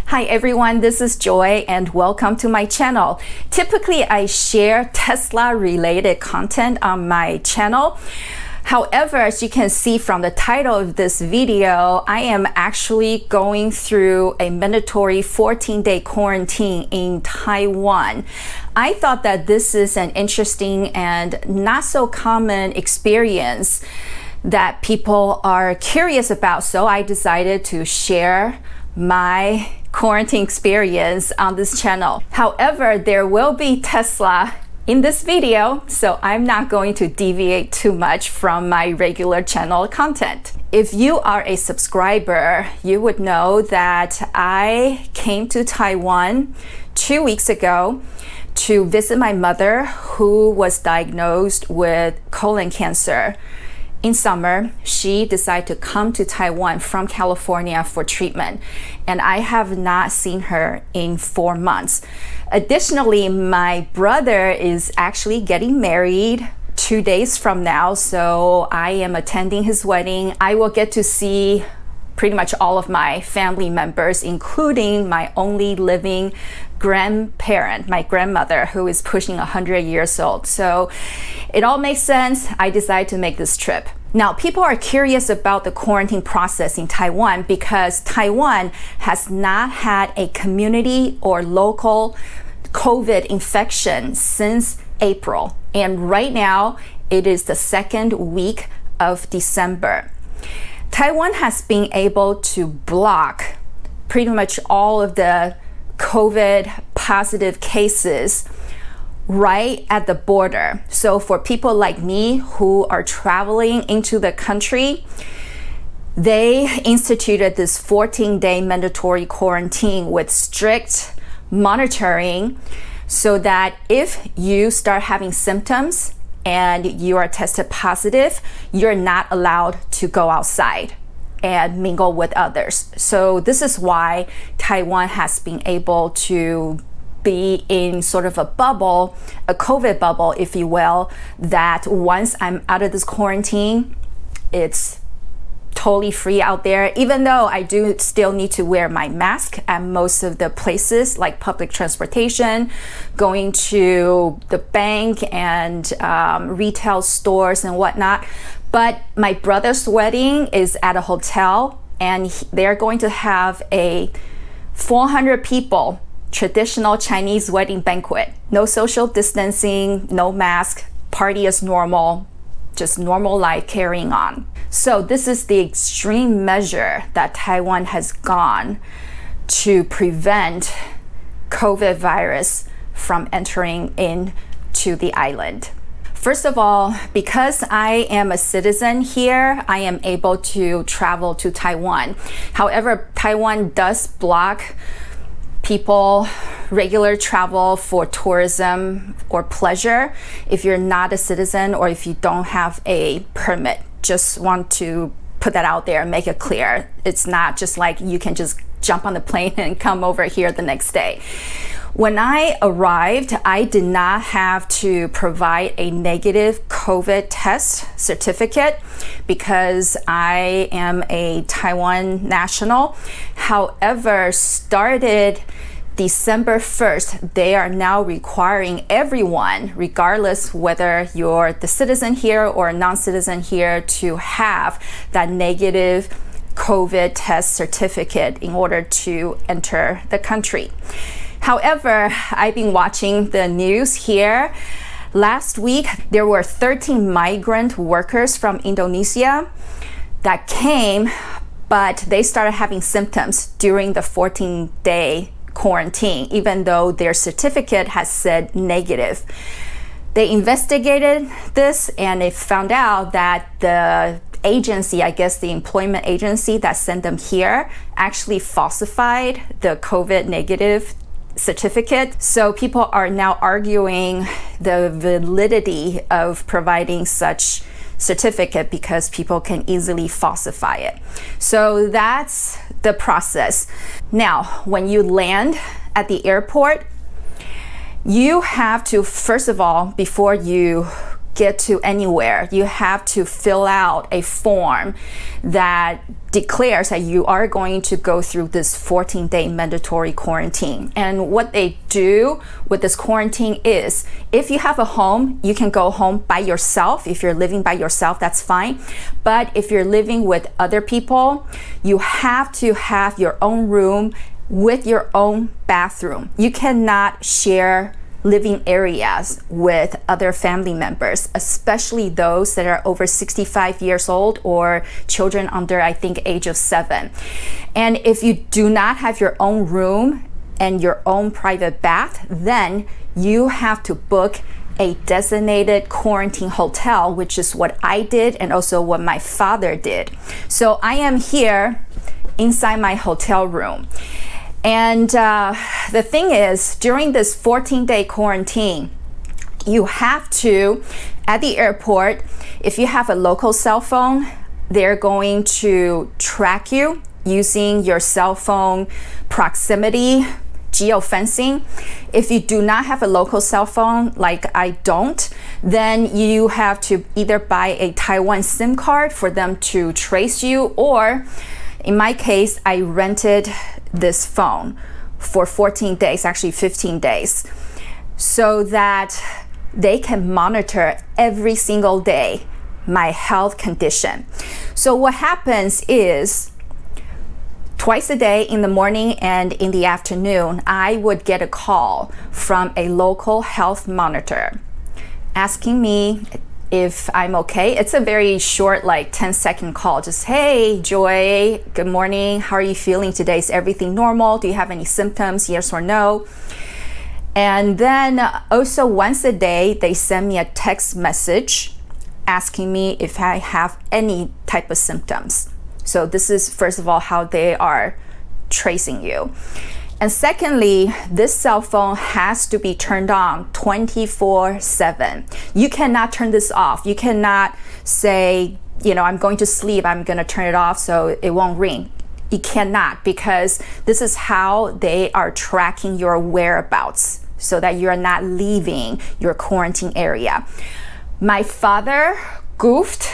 Hi everyone, this is Joy and welcome to my channel. Typically, I share Tesla related content on my channel. However, as you can see from the title of this video, I am actually going through a mandatory 14-day quarantine in Taiwan. I thought that this is an interesting and not so common experience that people are curious about, so I decided to share my quarantine experience on this channel. However, there will be Tesla in this video, so I'm not going to deviate too much from my regular channel content. If you are a subscriber, you would know that I came to Taiwan 2 weeks ago to visit my mother, who was diagnosed with colon cancer. In summer, she decided to come to Taiwan from California for treatment, and I have not seen her in 4 months. Additionally, my brother is actually getting married 2 days from now, so I am attending his wedding. I will get to see pretty much all of my family members, including my only living grandparent, my grandmother, who is pushing 100 years old. So it all makes sense. I decided to make this trip. Now, people are curious about the quarantine process in Taiwan because Taiwan has not had a community or local COVID infection since April. And right now, it is the second week of December. Taiwan has been able to block pretty much all of the COVID positive cases right at the border. So for people like me who are traveling into the country, they instituted this 14-day mandatory quarantine with strict monitoring so that if you start having symptoms and you are tested positive, you're not allowed to go outside and mingle with others. So this is why Taiwan has been able to be in sort of a bubble, a COVID bubble, if you will, that once I'm out of this quarantine, it's totally free out there, even though I do still need to wear my mask at most of the places like public transportation, going to the bank and retail stores and whatnot. But my brother's wedding is at a hotel, and they're going to have a 400 people traditional Chinese wedding banquet. No social distancing, no mask, party as normal, just normal life carrying on. So this is the extreme measure that Taiwan has gone to prevent COVID virus from entering into the island. First of all, because I am a citizen here, I am able to travel to Taiwan. However, Taiwan does block people regular travel for tourism or pleasure if you're not a citizen or if you don't have a permit. Just want to put that out there and make it clear. It's not just like you can just jump on the plane and come over here the next day. When I arrived, I did not have to provide a negative COVID test certificate because I am a Taiwan national. However, started December 1st, they are now requiring everyone, regardless whether you're the citizen here or a non-citizen here, to have that negative COVID test certificate in order to enter the country. However, I've been watching the news here. Last week, there were 13 migrant workers from Indonesia that came, but they started having symptoms during the 14-day quarantine, even though their certificate has said negative. They investigated this and they found out that the agency, I guess the employment agency that sent them here, actually falsified the COVID negative certificate. So people are now arguing the validity of providing such certificate because people can easily falsify it. So that's the process. Now, when you land at the airport, you have to, first of all, before you get to anywhere, you have to fill out a form that declares that you are going to go through this 14-day mandatory quarantine. And what they do with this quarantine is, if you have a home, you can go home by yourself. If you're living by yourself, that's fine. But if you're living with other people, you have to have your own room with your own bathroom. You cannot share living areas with other family members, especially those that are over 65 years old or children under, I think, age of 7. And if you do not have your own room and your own private bath, then you have to book a designated quarantine hotel, which is what I did and also what my father did. So I am here inside my hotel room. And the thing is, during this 14-day quarantine, you have to, at the airport, if you have a local cell phone, they're going to track you using your cell phone proximity geofencing. If you do not have a local cell phone, like I don't, then you have to either buy a Taiwan SIM card for them to trace you, or in my case, I rented this phone for 14 days, actually 15 days, so that they can monitor every single day my health condition. So what happens is, twice a day, in the morning and in the afternoon, I would get a call from a local health monitor asking me if I'm okay. It's a very short, like 10-second call. Just, hey, Joy, good morning. How are you feeling today? Is everything normal? Do you have any symptoms? Yes or no? And then also once a day, they send me a text message asking me if I have any type of symptoms. So this is, first of all, how they are tracing you. And secondly, this cell phone has to be turned on 24/7. You cannot turn this off. You cannot say, I'm going to sleep, I'm going to turn it off so it won't ring. You cannot, because this is how they are tracking your whereabouts so that you're not leaving your quarantine area. My father goofed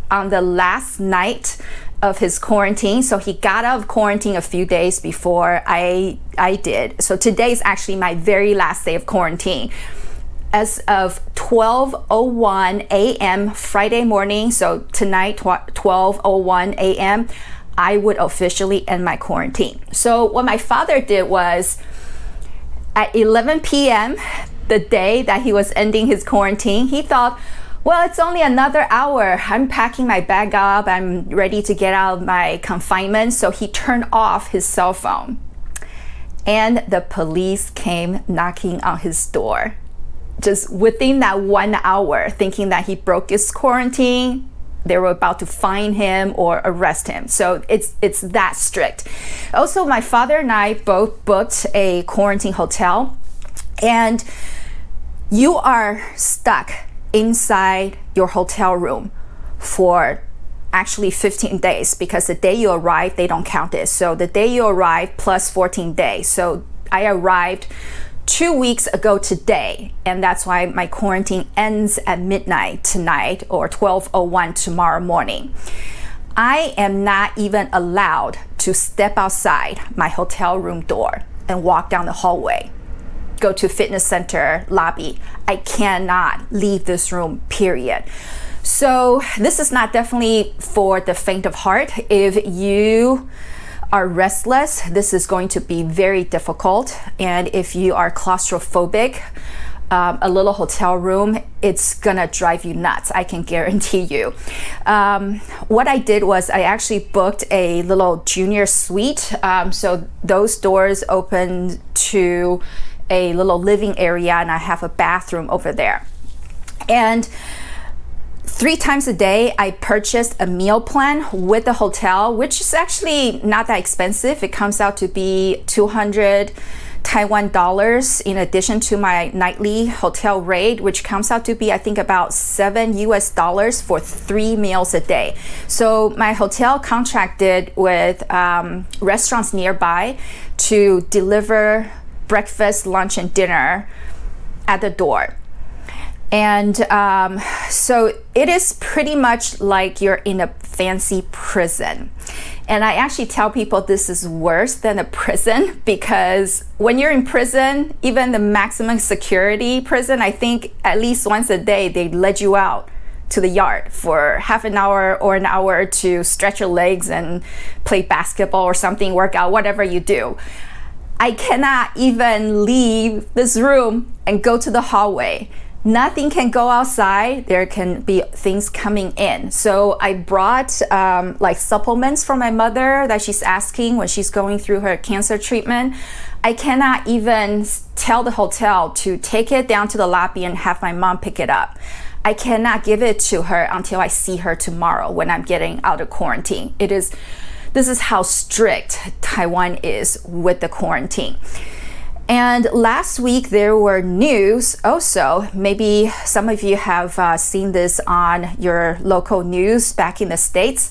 on the last night of his quarantine, so he got out of quarantine a few days before I did. So today is actually my very last day of quarantine. As of 12:01 a.m. Friday morning, so tonight 12:01 a.m., I would officially end my quarantine. So what my father did was, at 11 p.m., the day that he was ending his quarantine, he thought, well, it's only another hour. I'm packing my bag up. I'm ready to get out of my confinement. So he turned off his cell phone. And the police came knocking on his door. Just within that 1 hour, thinking that he broke his quarantine, they were about to fine him or arrest him. So it's that strict. Also, my father and I both booked a quarantine hotel. And you are stuck inside your hotel room for actually 15 days, because the day you arrive, they don't count it. So the day you arrive plus 14 days. So I arrived 2 weeks ago today, and that's why my quarantine ends at midnight tonight or 12:01 tomorrow morning. I am not even allowed to step outside my hotel room door and walk down the hallway, go to fitness center lobby. I cannot leave this room, period. So this is not definitely for the faint of heart. If you are restless, this is going to be very difficult. And if you are claustrophobic, a little hotel room, it's gonna drive you nuts, I can guarantee you. What I did was I actually booked a little junior suite. So those doors open to a little living area, and I have a bathroom over there. And 3 times a day, I purchased a meal plan with the hotel, which is actually not that expensive. It comes out to be 200 Taiwan dollars in addition to my nightly hotel rate, which comes out to be, I think, about $7 for 3 meals a day. So my hotel contracted with restaurants nearby to deliver breakfast, lunch, and dinner at the door. And so it is pretty much like you're in a fancy prison. And I actually tell people this is worse than a prison, because when you're in prison, even the maximum security prison, I think at least once a day they let you out to the yard for half an hour or an hour to stretch your legs and play basketball or something, work out, whatever you do. I cannot even leave this room and go to the hallway. Nothing can go outside. There can be things coming in. So I brought like supplements for my mother that she's asking when she's going through her cancer treatment. I cannot even tell the hotel to take it down to the lobby and have my mom pick it up. I cannot give it to her until I see her tomorrow when I'm getting out of quarantine. This is how strict Taiwan is with the quarantine. And last week there were news also, maybe some of you have seen this on your local news back in the States,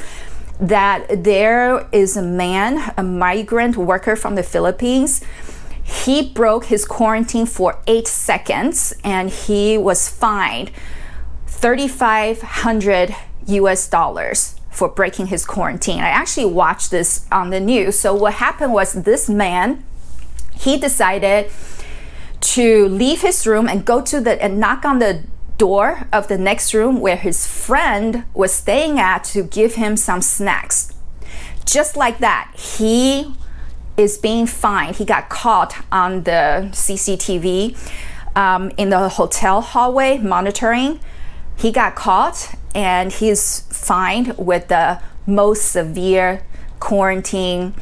that there is a man, a migrant worker from the Philippines. He broke his quarantine for 8 seconds and he was fined $3,500 for breaking his quarantine. I actually watched this on the news. So what happened was this man, he decided to leave his room and go to and knock on the door of the next room where his friend was staying at to give him some snacks. Just like that, he is being fined. He got caught on the CCTV in the hotel hallway monitoring. He got caught and he's fined with the most severe quarantine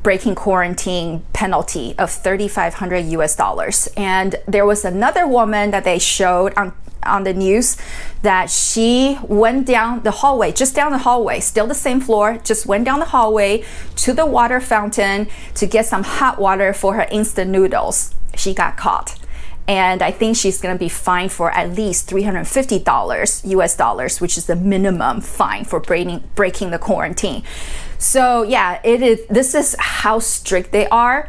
breaking quarantine penalty of $3,500. And there was another woman that they showed on the news that she went down the hallway, just down the hallway, still the same floor, just went down the hallway to the water fountain to get some hot water for her instant noodles. She got caught. And I think she's going to be fined for at least $350, which is the minimum fine for breaking the quarantine. So yeah, this is how strict they are.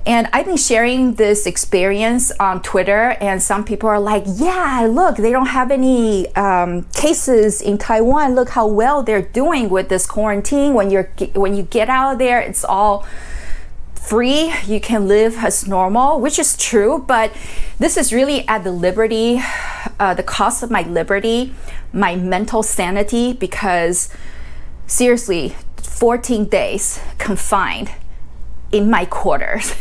And I've been sharing this experience on Twitter, and some people are like, yeah, look, they don't have any cases in Taiwan. Look how well they're doing with this quarantine. When you get out of there, it's all free. You can live as normal, which is true, but this is really at the cost of my liberty, my mental sanity, because seriously, 14 days confined in my quarters.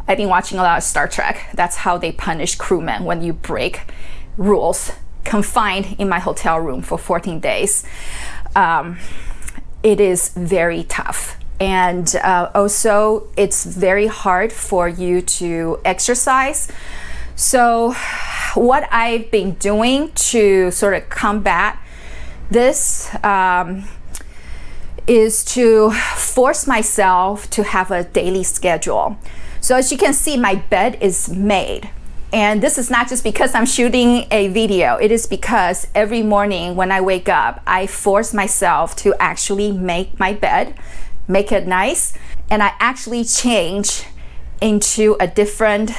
I've been watching a lot of Star Trek. That's how they punish crewmen when you break rules. Confined in my hotel room for 14 days. It is very tough. And also, it's very hard for you to exercise. So what I've been doing to sort of combat this is to force myself to have a daily schedule. So as you can see, my bed is made. And this is not just because I'm shooting a video. It is because every morning when I wake up, I force myself to actually make my bed, make it nice, and I actually change into a different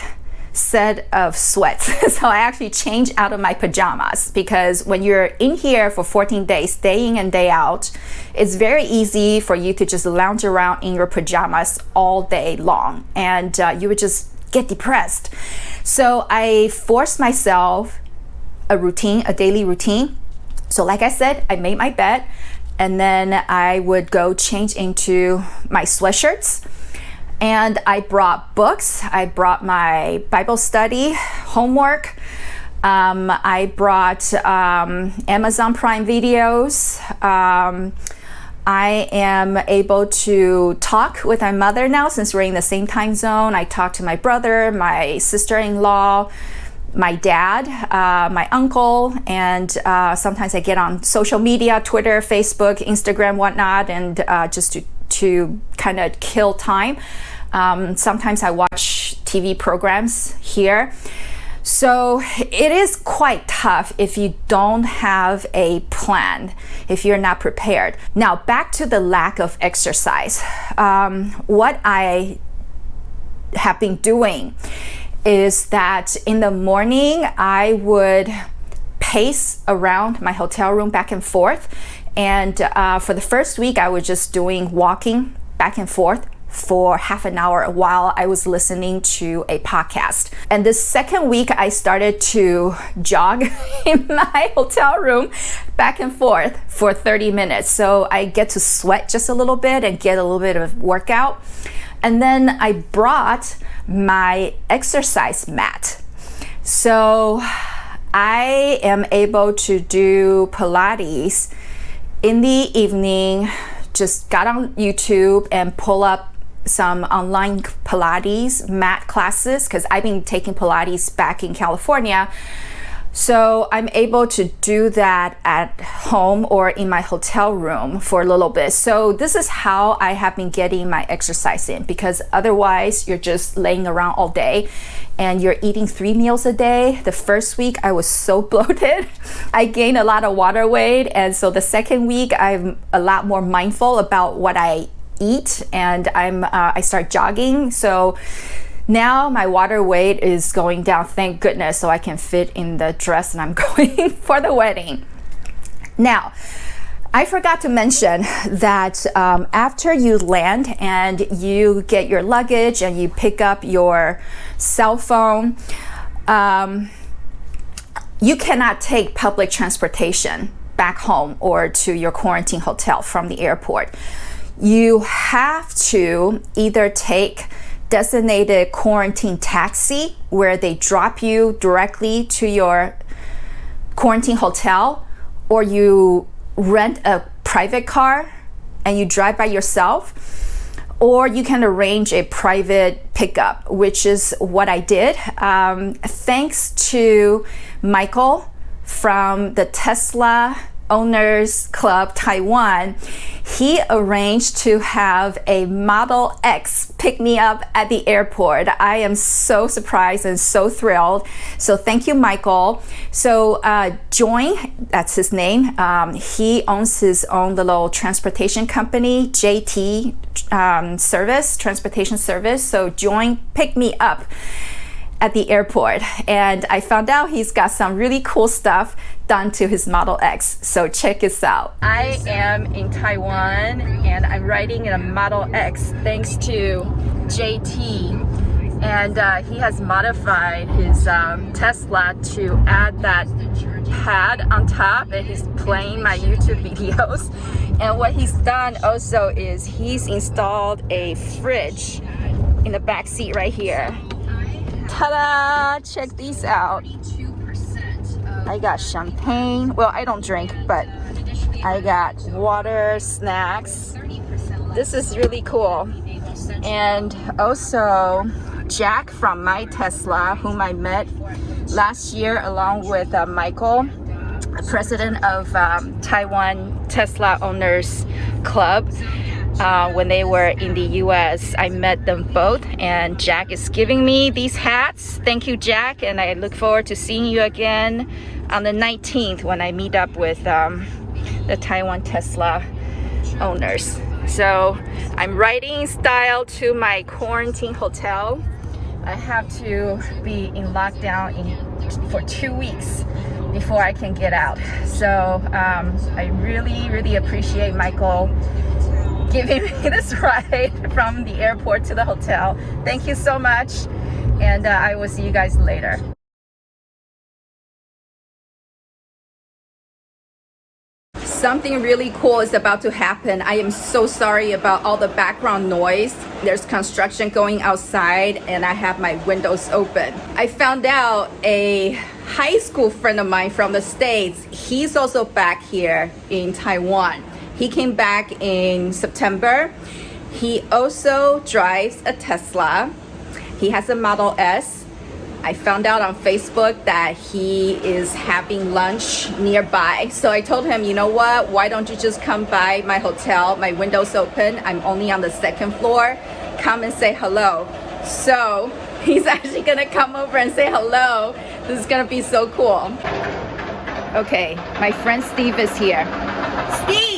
set of sweats. So I actually change out of my pajamas, because when you're in here for 14 days, day in and day out, it's very easy for you to just lounge around in your pajamas all day long, and you would just get depressed. So I forced myself a daily routine. So like I said, I made my bed, and then I would go change into my sweatshirts. And I brought books. I brought my Bible study, homework. I brought Amazon Prime videos. I am able to talk with my mother now since we're in the same time zone. I talk to my brother, my sister-in-law, my dad, my uncle, and sometimes I get on social media, Twitter, Facebook, Instagram, whatnot, and just to kind of kill time. Sometimes I watch TV programs here. So it is quite tough if you don't have a plan, if you're not prepared. Now back to the lack of exercise. What I have been doing is that in the morning, I would pace around my hotel room back and forth. And for the first week, I was just doing walking back and forth for half an hour while I was listening to a podcast. And the second week, I started to jog in my hotel room back and forth for 30 minutes. So I get to sweat just a little bit and get a little bit of workout. And then I brought my exercise mat. So I am able to do Pilates in the evening. Just got on YouTube and pull up some online Pilates mat classes because I've been taking Pilates back in California. So I'm able to do that at home or in my hotel room for a little bit. So this is how I have been getting my exercise in, because otherwise you're just laying around all day and you're eating 3 meals a day. The first week I was so bloated. I gained a lot of water weight. And so the second week I'm a lot more mindful about what I eat, and I start jogging. So now my water weight is going down, thank goodness, so I can fit in the dress and I'm going for the wedding. Now, I forgot to mention that after you land and you get your luggage and you pick up your cell phone, you cannot take public transportation back home or to your quarantine hotel from the airport. You have to either take designated quarantine taxi where they drop you directly to your quarantine hotel, or you rent a private car and you drive by yourself, or you can arrange a private pickup, which is what I did. Thanks to Michael from the Tesla Owners Club Taiwan, he arranged to have a Model X pick me up at the airport. I am so surprised and so thrilled. So thank you, Michael. So Join, that's his name. He owns his own little transportation company, JT transportation service. So Join picked me up at the airport, and I found out he's got some really cool stuff done to his Model X. So check this out. I am in Taiwan and I'm riding in a Model X thanks to JT, and he has modified his Tesla to add that pad on top, and he's playing my YouTube videos. And what he's done also is he's installed a fridge in the back seat right here. Ta-da! Check these out. I got champagne. Well, I don't drink, but I got water, snacks. This is really cool. And also Jack from my Tesla, whom I met last year along with Michael, president of Taiwan Tesla Owners Club. When they were in the US, I met them both, and Jack is giving me these hats. Thank you, Jack, and I look forward to seeing you again on the 19th when I meet up with the Taiwan Tesla owners. So I'm riding in style to my quarantine hotel. I have to be in lockdown for 2 weeks before I can get out. So I really appreciate Michael giving me this ride from the airport to the hotel. Thank you so much, and I will see you guys later. Something really cool is about to happen. I am so sorry about all the background noise. There's construction going outside and I have my windows open. I found out a high school friend of mine from the States, he's also back here in Taiwan. He came back in September. He also drives a Tesla. He has a Model S. I found out on Facebook that he is having lunch nearby. So I told him, you know what? Why don't you just come by my hotel? My window's open. I'm only on the 2nd floor. Come and say hello. So he's actually gonna come over and say hello. This is gonna be so cool. Okay, my friend Steve is here. Steve!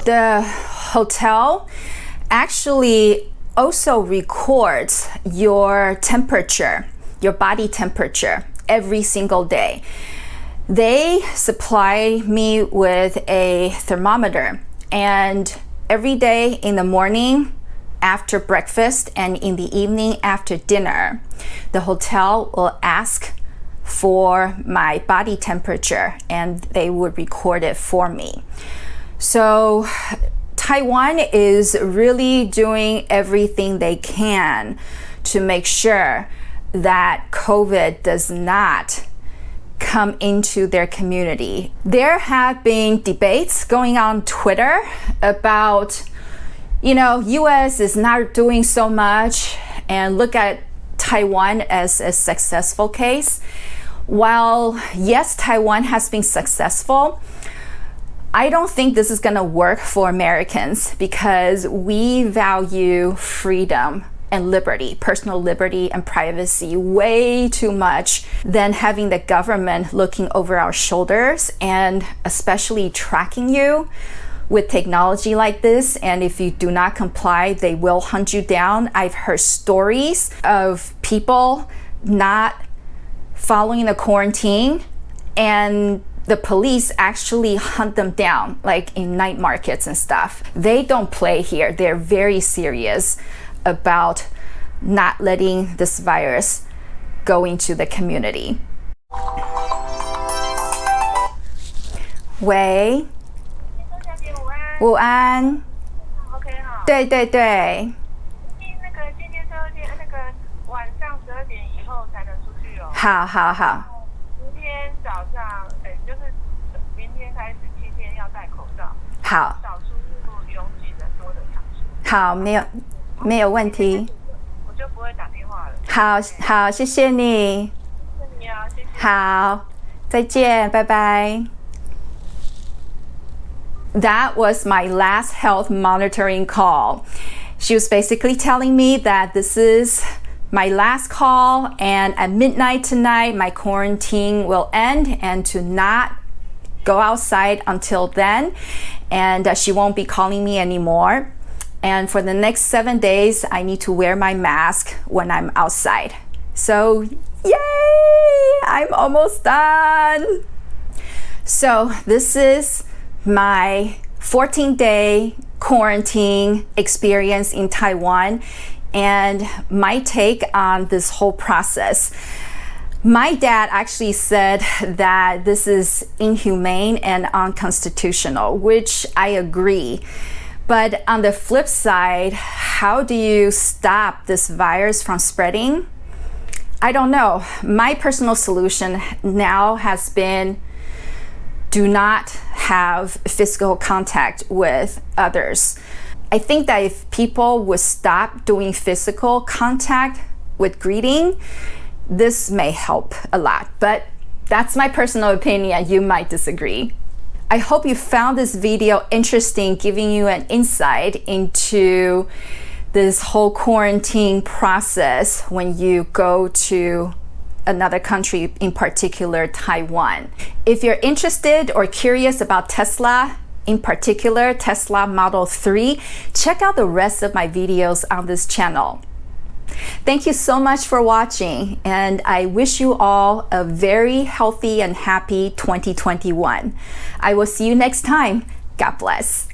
The hotel actually also records your temperature, your body temperature, every single day. They supply me with a thermometer, and every day in the morning after breakfast and in the evening after dinner, the hotel will ask for my body temperature and they would record it for me. So Taiwan is really doing everything they can to make sure that COVID does not come into their community. There have been debates going on Twitter about, US is not doing so much and look at Taiwan as a successful case. While yes, Taiwan has been successful, I don't think this is going to work for Americans because we value freedom and liberty, personal liberty and privacy way too much than having the government looking over our shoulders and especially tracking you with technology like this. And if you do not comply, they will hunt you down. I've heard stories of people not following the quarantine and the police actually hunt them down, like in night markets and stuff. They don't play here. They're very serious about not letting this virus go into the community. 喂，午安。OK 哈。对对对。那个今天那个晚上12点以后才能出去哦。好好好。明天早上，就是明天开始7天要戴口罩。好。少出入拥挤人多的场所。好，没有问题。我就不会打电话了。好，好，谢谢你。谢谢你啊，谢谢。好，再见，拜拜。That was my last health monitoring call. She was basically telling me that this is my last call and at midnight tonight my quarantine will end and to not go outside until then, and she won't be calling me anymore. And for the next 7 days, I need to wear my mask when I'm outside. So, yay! I'm almost done. So, this is my 14-day quarantine experience in Taiwan and my take on this whole process. My dad actually said that this is inhumane and unconstitutional, which I agree. But on the flip side, how do you stop this virus from spreading? I don't know. My personal solution now has been do not have physical contact with others. I think that if people would stop doing physical contact with greeting, this may help a lot. But that's my personal opinion. You might disagree. I hope you found this video interesting, giving you an insight into this whole quarantine process when you go to another country, in particular Taiwan. If you're interested or curious about Tesla, in particular Tesla Model 3, check out the rest of my videos on this channel. Thank you so much for watching, and I wish you all a very healthy and happy 2021. I will see you next time. God bless.